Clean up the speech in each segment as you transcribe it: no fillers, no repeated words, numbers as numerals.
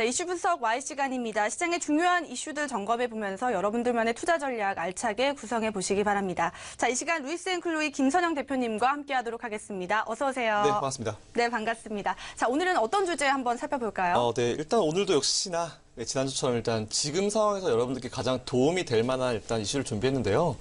네, 이슈 분석 Y 시간입니다. 시장의 중요한 이슈들 점검해 보면서 여러분들만의 투자 전략 알차게 구성해 보시기 바랍니다. 자, 이 시간 루이스 앤 클로이 김선영 대표님과 함께하도록 하겠습니다. 어서 오세요. 네, 반갑습니다. 네, 반갑습니다. 자, 오늘은 어떤 주제 한번 살펴볼까요? 네, 일단 오늘도 역시나 지난주처럼 일단 지금 상황에서 여러분들께 가장 도움이 될 만한 일단 이슈를 준비했는데요.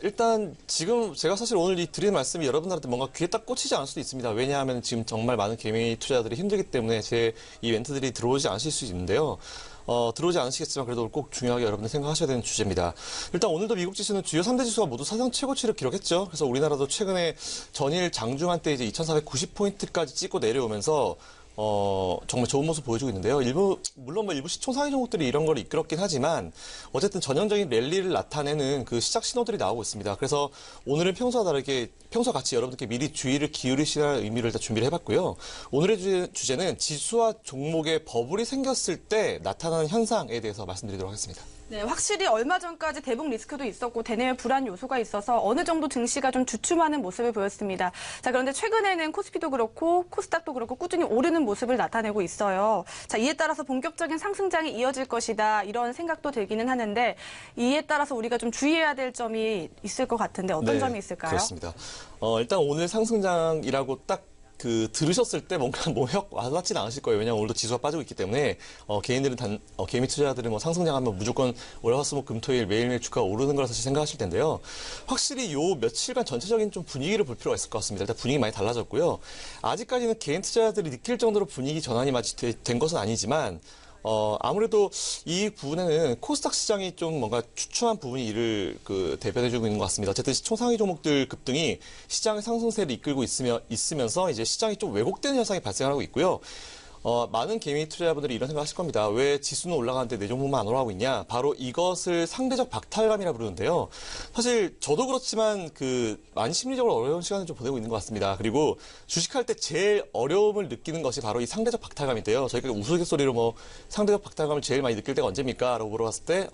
일단 지금 제가 사실 오늘 이 드리는 말씀이 여러분들한테 뭔가 귀에 딱 꽂히지 않을 수도 있습니다. 왜냐하면 지금 정말 많은 개미 투자자들이 힘들기 때문에 제 이 멘트들이 들어오지 않으실 수 있는데요. 들어오지 않으시겠지만 그래도 꼭 중요하게 여러분들 생각하셔야 되는 주제입니다. 일단 오늘도 미국 지수는 주요 3대 지수가 모두 사상 최고치를 기록했죠. 그래서 우리나라도 최근에 전일 장중한 때 이제 2,490포인트까지 찍고 내려오면서 정말 좋은 모습 보여주고 있는데요. 물론 일부 시총 상위 종목들이 이런 걸 이끌었긴 하지만 어쨌든 전형적인 랠리를 나타내는 그 시작 신호들이 나오고 있습니다. 그래서 오늘은 평소와 다르게 평소 같이 여러분들께 미리 주의를 기울이시라는 의미를 일단 준비를 해봤고요. 오늘의 주제는 지수와 종목의 버블이 생겼을 때 나타나는 현상에 대해서 말씀드리도록 하겠습니다. 네, 확실히 얼마 전까지 대북 리스크도 있었고 대내외 불안 요소가 있어서 어느 정도 증시가 좀 주춤하는 모습을 보였습니다. 자, 그런데 최근에는 코스피도 그렇고 코스닥도 그렇고 꾸준히 오르는 모습을 나타내고 있어요. 자, 이에 따라서 본격적인 상승장이 이어질 것이다 이런 생각도 들기는 하는데 이에 따라서 우리가 좀 주의해야 될 점이 있을 것 같은데 어떤 점이 있을까요? 그렇습니다. 일단 오늘 상승장이라고 딱 들으셨을 때 뭔가 혁 와닿지는 않으실 거예요. 왜냐하면 오늘도 지수가 빠지고 있기 때문에 개인들은 개미 투자자들은 상승장 하면 무조건 월화수목금토일 매일매일 주가가 오르는 거라 사실 생각하실 텐데요. 확실히 요 며칠간 전체적인 좀 분위기를 볼 필요가 있을 것 같습니다. 일단 분위기 많이 달라졌고요. 아직까지는 개인 투자자들이 느낄 정도로 분위기 전환이 마치 된 것은 아니지만 아무래도 이 부분에는 코스닥 시장이 좀 뭔가 추춤한 부분이 이를 대변해주고 있는 것 같습니다. 어쨌든 시총 상위 종목들 급등이 시장의 상승세를 이끌고 있으면서 이제 시장이 좀 왜곡되는 현상이 발생하고 있고요. 많은 개미 투자자분들이 이런 생각 하실 겁니다. 왜 지수는 올라가는데 내 종목만 안 올라가고 있냐? 바로 이것을 상대적 박탈감이라 부르는데요. 사실 저도 그렇지만 많이 심리적으로 어려운 시간을 좀 보내고 있는 것 같습니다. 그리고 주식할 때 제일 어려움을 느끼는 것이 바로 이 상대적 박탈감인데요. 저희가 우스갯소리로 상대적 박탈감을 제일 많이 느낄 때가 언제입니까? 라고 물어봤을 때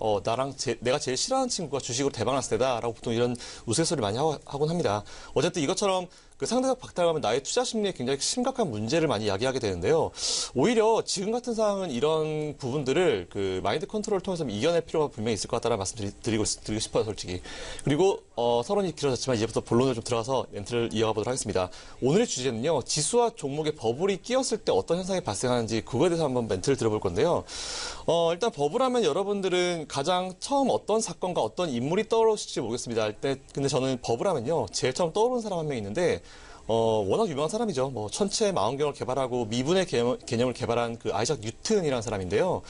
내가 제일 싫어하는 친구가 주식으로 대박 났을 때다. 라고 보통 이런 우스갯소리를 많이 하곤 합니다. 어쨌든 이것처럼 상대적 박탈감은 나의 투자 심리에 굉장히 심각한 문제를 많이 야기하게 되는데요. 오히려 지금 같은 상황은 이런 부분들을 마인드 컨트롤을 통해서 이겨낼 필요가 분명히 있을 것 같다는 말씀 드리고 싶어요, 솔직히. 그리고 서론이 길어졌지만 이제부터 본론으로 좀 들어가서 멘트를 이어가 보도록 하겠습니다. 오늘의 주제는요, 지수와 종목의 버블이 끼었을 때 어떤 현상이 발생하는지 그거에 대해서 한번 멘트를 들어볼 건데요. 일단 버블하면 여러분들은 가장 처음 어떤 사건과 어떤 인물이 떠오르실지 모르겠습니다. 근데 저는 버블하면요, 제일 처음 떠오르는 사람 한 명 있는데, 워낙 유명한 사람이죠. 천체 망원경을 개발하고 미분의 개념을 개발한 아이작 뉴튼이라는 사람인데요.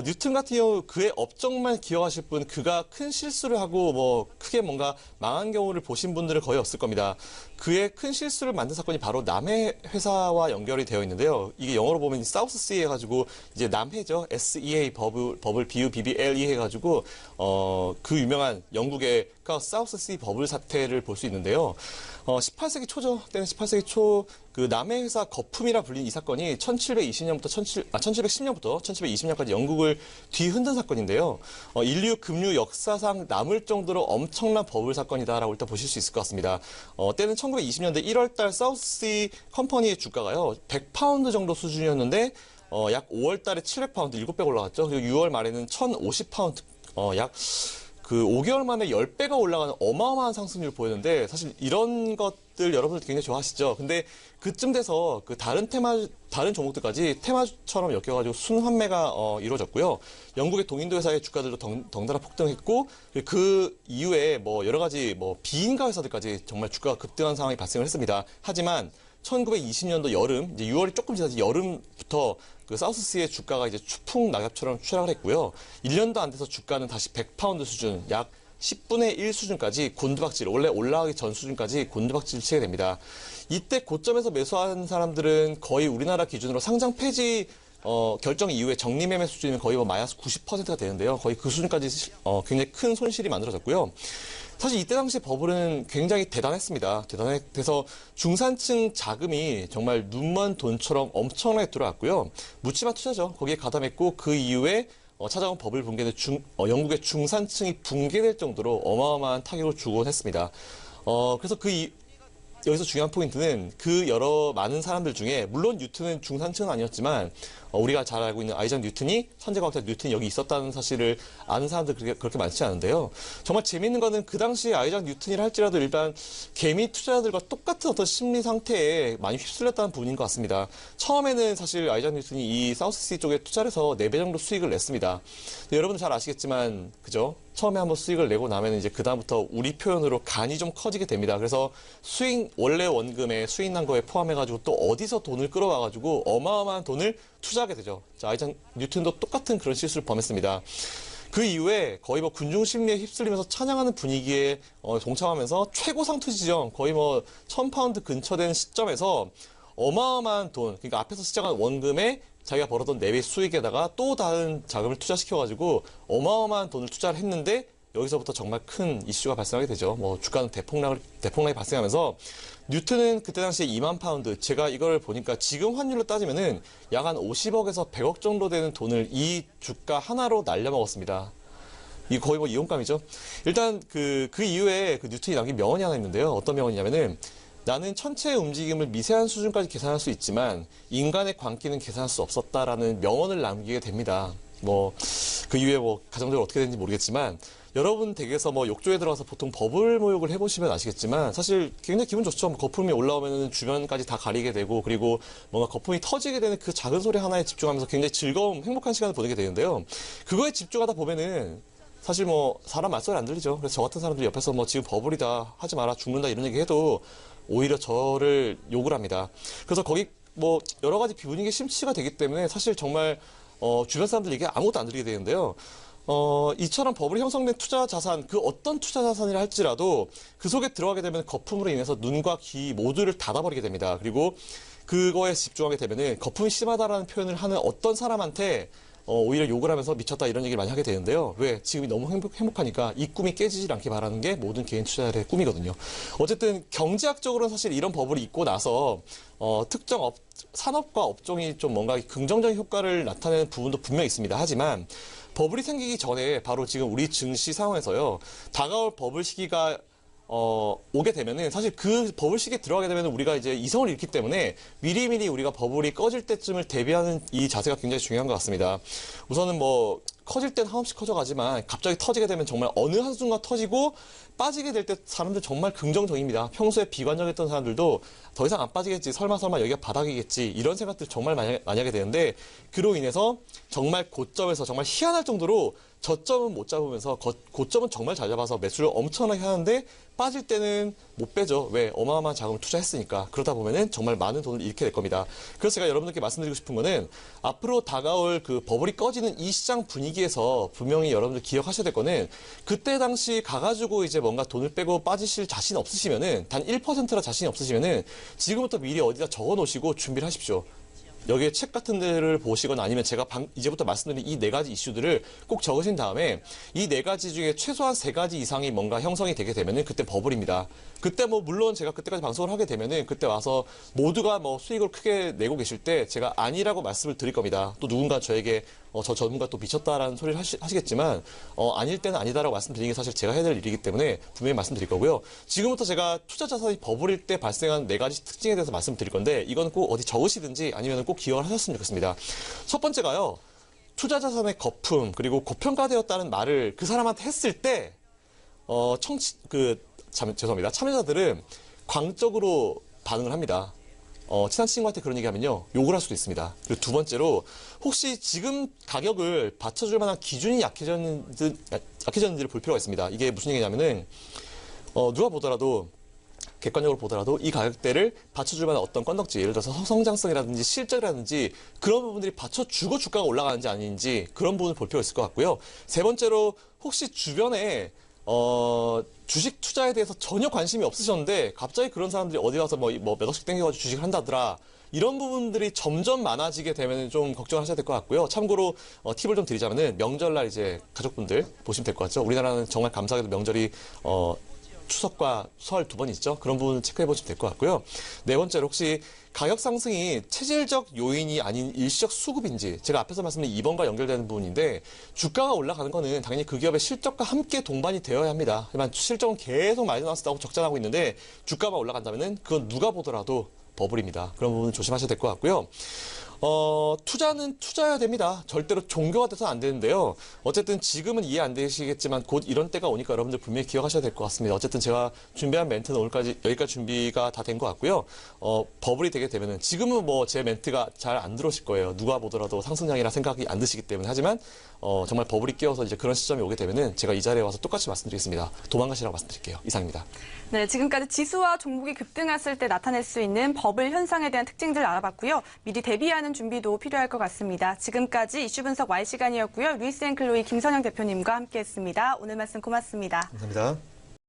뉴튼 같은 경우 그의 업적만 기억하실 분, 그가 큰 실수를 하고 크게 뭔가 망한 경우를 보신 분들은 거의 없을 겁니다. 그의 큰 실수를 만든 사건이 바로 남해 회사와 연결이 되어 있는데요. 이게 영어로 보면 사우스 씨 해가지고 이제 남해죠. SEA 버블 BUBBLE 해가지고 그 유명한 영국의 사우스 씨 버블 사태를 볼 수 있는데요. 18세기 초죠. 때는 18세기 초 남해 회사 거품이라 불린 이 사건이 1710년부터 1720년까지 영국을 뒤흔든 사건인데요. 인류 금융 역사상 남을 정도로 엄청난 버블 사건이다라고 일단 보실 수 있을 것 같습니다. 때는 1920년대 1월달 사우스시 컴퍼니의 주가가요, 100파운드 정도 수준이었는데 약 5월달에 700파운드, 7배 올라갔죠. 그리고 6월 말에는 1050파운드, 약 5개월 만에 10배가 올라가는 어마어마한 상승률을 보였는데, 사실 이런 것들 여러분들 굉장히 좋아하시죠. 근데 그쯤 돼서 다른 종목들까지 테마주처럼 엮여가지고 순환매가 이루어졌고요. 영국의 동인도 회사의 주가들도 덩달아 폭등했고, 그 이후에 여러 가지 비인가 회사들까지 정말 주가가 급등한 상황이 발생을 했습니다. 하지만 1920년도 여름, 이제 6월이 조금 지나서 여름부터 사우스시의 주가가 이제 추풍 낙엽처럼 추락을 했고요. 1년도 안 돼서 주가는 다시 100파운드 수준, 약 10분의 1 수준까지 곤두박질, 원래 올라가기 전 수준까지 곤두박질을 치게 됩니다. 이때 고점에서 매수한 사람들은 거의 우리나라 기준으로 상장 폐지 결정 이후에 정리매매 수준이면 거의 마이너스 90%가 되는데요. 거의 그 수준까지 굉장히 큰 손실이 만들어졌고요. 사실 이때 당시 버블은 굉장히 대단했습니다. 대단해서 중산층 자금이 정말 눈먼 돈처럼 엄청나게 들어왔고요. 묻지마 투자죠. 거기에 가담했고, 그 이후에 찾아온 버블 붕괴는 영국의 중산층이 붕괴될 정도로 어마어마한 타격을 주곤 했습니다. 그래서 여기서 중요한 포인트는 그 여러 많은 사람들 중에 물론 뉴턴은 중산층은 아니었지만 우리가 잘 알고 있는 아이작 뉴턴이 천재과학자 뉴턴이 여기 있었다는 사실을 아는 사람들 그렇게 많지 않은데요. 정말 재미있는 거는 그 당시에 아이작 뉴턴이라 할지라도 일반 개미 투자자들과 똑같은 어떤 심리 상태에 많이 휩쓸렸다는 부분인 것 같습니다. 처음에는 사실 아이작 뉴턴이 이 사우스시 쪽에 투자를 해서 4배 정도 수익을 냈습니다. 여러분도 잘 아시겠지만 그죠? 처음에 한번 수익을 내고 나면 이제 그다음부터 우리 표현으로 간이 좀 커지게 됩니다. 그래서 원래 원금에 수익 난 거에 포함해가지고 또 어디서 돈을 끌어와가지고 어마어마한 돈을 투자하게 되죠. 자, 아이작 뉴턴도 똑같은 그런 실수를 범했습니다. 그 이후에 거의 뭐 군중 심리에 휩쓸리면서 찬양하는 분위기에 동참하면서 최고상 투지 지점 거의 뭐 1000파운드 근처 되는 시점에서 어마어마한 돈, 그러니까 앞에서 시작한 원금에 자기가 벌었던 4배 수익에다가 또 다른 자금을 투자시켜가지고 어마어마한 돈을 투자를 했는데 여기서부터 정말 큰 이슈가 발생하게 되죠. 뭐 주가는 대폭락이 발생하면서 뉴턴은 그때 당시에 2만 파운드, 제가 이걸 보니까 지금 환율로 따지면은 약 한 50억에서 100억 정도 되는 돈을 이 주가 하나로 날려먹었습니다. 이 거의 뭐 이혼감이죠. 일단 그 이후에 그 뉴턴이 남긴 명언이 하나 있는데요. 어떤 명언이냐면은 나는 천체의 움직임을 미세한 수준까지 계산할 수 있지만 인간의 광기는 계산할 수 없었다라는 명언을 남기게 됩니다. 뭐 그 이후에 뭐 가정적으로 어떻게 되는지 모르겠지만 여러분 댁에서 뭐 욕조에 들어가서 보통 버블 모욕을 해보시면 아시겠지만 사실 굉장히 기분 좋죠. 뭐 거품이 올라오면 주변까지 다 가리게 되고 그리고 뭔가 거품이 터지게 되는 그 작은 소리 하나에 집중하면서 굉장히 즐거운 행복한 시간을 보내게 되는데요. 그거에 집중하다 보면은 사실 뭐 사람 말소리 안 들리죠. 그래서 저 같은 사람들이 옆에서 뭐 지금 버블이다 하지 마라 죽는다 이런 얘기 해도 오히려 저를 욕을 합니다. 그래서 거기 뭐 여러 가지 분위기 심취가 되기 때문에 사실 정말 주변 사람들 얘기 아무것도 안 들리게 되는데요. 이처럼 버블이 형성된 투자 자산, 그 어떤 투자 자산이라 할지라도 그 속에 들어가게 되면 거품으로 인해서 눈과 귀 모두를 닫아버리게 됩니다. 그리고 그거에 집중하게 되면은 거품이 심하다라는 표현을 하는 어떤 사람한테 오히려 욕을 하면서 미쳤다 이런 얘기를 많이 하게 되는데요. 왜? 지금이 너무 행복하니까 이 꿈이 깨지질 않게 바라는 게 모든 개인 투자자의 꿈이거든요. 어쨌든 경제학적으로는 사실 이런 버블이 있고 나서 특정 산업과 업종이 좀 뭔가 긍정적인 효과를 나타내는 부분도 분명히 있습니다. 하지만 버블이 생기기 전에 바로 지금 우리 증시 상황에서요. 다가올 버블 시기가 오게 되면은 사실 그 버블 시기에 들어가게 되면 우리가 이제 이성을 잃기 때문에 미리미리 우리가 버블이 꺼질 때쯤을 대비하는 이 자세가 굉장히 중요한 것 같습니다. 우선은 뭐 커질 땐 한없이 커져가지만 갑자기 터지게 되면 정말 어느 한순간 터지고 빠지게 될 때 사람들 정말 긍정적입니다. 평소에 비관적했던 사람들도 더 이상 안 빠지겠지, 설마 여기가 바닥이겠지 이런 생각들 정말 많이 하게 되는데 그로 인해서 정말 고점에서 정말 희한할 정도로 저점은 못 잡으면서 고점은 정말 잘 잡아서 매수를 엄청나게 하는데 빠질 때는 못 빼죠. 왜? 어마어마한 자금을 투자했으니까. 그러다 보면은 정말 많은 돈을 잃게 될 겁니다. 그래서 제가 여러분들께 말씀드리고 싶은 거는 앞으로 다가올 그 버블이 꺼지는 이 시장 분위기에서 분명히 여러분들 기억하셔야 될 거는 그때 당시 가가지고 이제 뭔가 돈을 빼고 빠지실 자신 없으시면은 단 1%라 자신이 없으시면은 지금부터 미리 어디다 적어 놓으시고 준비를 하십시오. 여기에 책 같은 데를 보시거나 아니면 제가 이제부터 말씀드린 이 4가지 이슈들을 꼭 적으신 다음에 이 4가지 중에 최소한 3가지 이상이 뭔가 형성이 되게 되면은 그때 버블입니다. 그때 뭐 물론 제가 그때까지 방송을 하게 되면은 그때 와서 모두가 뭐 수익을 크게 내고 계실 때 제가 아니라고 말씀을 드릴 겁니다. 또 누군가 저에게 저 전문가 또 미쳤다라는 소리를 하시겠지만 아닐 때는 아니다라고 말씀드리는 게 사실 제가 해야 될 일이기 때문에 분명히 말씀드릴 거고요. 지금부터 제가 투자 자산이 버블일 때 발생한 4가지 특징에 대해서 말씀드릴 건데 이건 꼭 어디 적으시든지 아니면 꼭 기억을 하셨으면 좋겠습니다. 첫 번째가요. 투자 자산의 거품 그리고 고평가되었다는 말을 그 사람한테 했을 때 죄송합니다. 참여자들은 광적으로 반응을 합니다. 친한 친구한테 그런 얘기하면요. 욕을 할 수도 있습니다. 그리고 두 번째로 혹시 지금 가격을 받쳐줄 만한 기준이 약해졌는지를 볼 필요가 있습니다. 이게 무슨 얘기냐면은 누가 보더라도 객관적으로 보더라도 이 가격대를 받쳐줄 만한 어떤 건덕지 예를 들어서 성장성이라든지 실적이라든지 그런 부분들이 받쳐주고 주가가 올라가는지 아닌지 그런 부분을 볼 필요가 있을 것 같고요. 세 번째로 혹시 주변에 주식 투자에 대해서 전혀 관심이 없으셨는데 갑자기 그런 사람들이 어디 가서 뭐 몇 억씩 땡겨가지고 주식을 한다더라. 이런 부분들이 점점 많아지게 되면 좀 걱정하셔야 될 것 같고요. 참고로 팁을 좀 드리자면은 명절날 이제 가족분들 보시면 될 것 같죠. 우리나라는 정말 감사하게도 명절이 추석과 설 두 번 있죠. 그런 부분 체크해 보시면 될 것 같고요. 네 번째로 혹시 가격 상승이 체질적 요인이 아닌 일시적 수급인지 제가 앞에서 말씀드린 2번과 연결되는 부분인데 주가가 올라가는 거는 당연히 그 기업의 실적과 함께 동반이 되어야 합니다. 하지만 실적은 계속 마이너스다고 적자나고 있는데 주가가 올라간다면은 그건 누가 보더라도 버블입니다. 그런 부분 조심하셔야 될 것 같고요. 투자는 투자해야 됩니다. 절대로 종교가 돼서는 안 되는데요. 어쨌든 지금은 이해 안 되시겠지만 곧 이런 때가 오니까 여러분들 분명히 기억하셔야 될 것 같습니다. 어쨌든 제가 준비한 멘트는 오늘까지 여기까지 준비가 다 된 것 같고요. 버블이 되게 되면은 지금은 뭐 제 멘트가 잘 안 들어오실 거예요. 누가 보더라도 상승장이라 생각이 안 드시기 때문에. 하지만 정말 버블이 끼어서 이제 그런 시점이 오게 되면은 제가 이 자리에 와서 똑같이 말씀드리겠습니다. 도망가시라고 말씀드릴게요. 이상입니다. 네, 지금까지 지수와 종목이 급등했을 때 나타낼 수 있는 버블 현상에 대한 특징들 알아봤고요. 미리 대비하는 준비도 필요할 것 같습니다. 지금까지 이슈 분석 Y 시간이었고요. 루이스 앤 클로이 김선영 대표님과 함께했습니다. 오늘 말씀 고맙습니다. 감사합니다.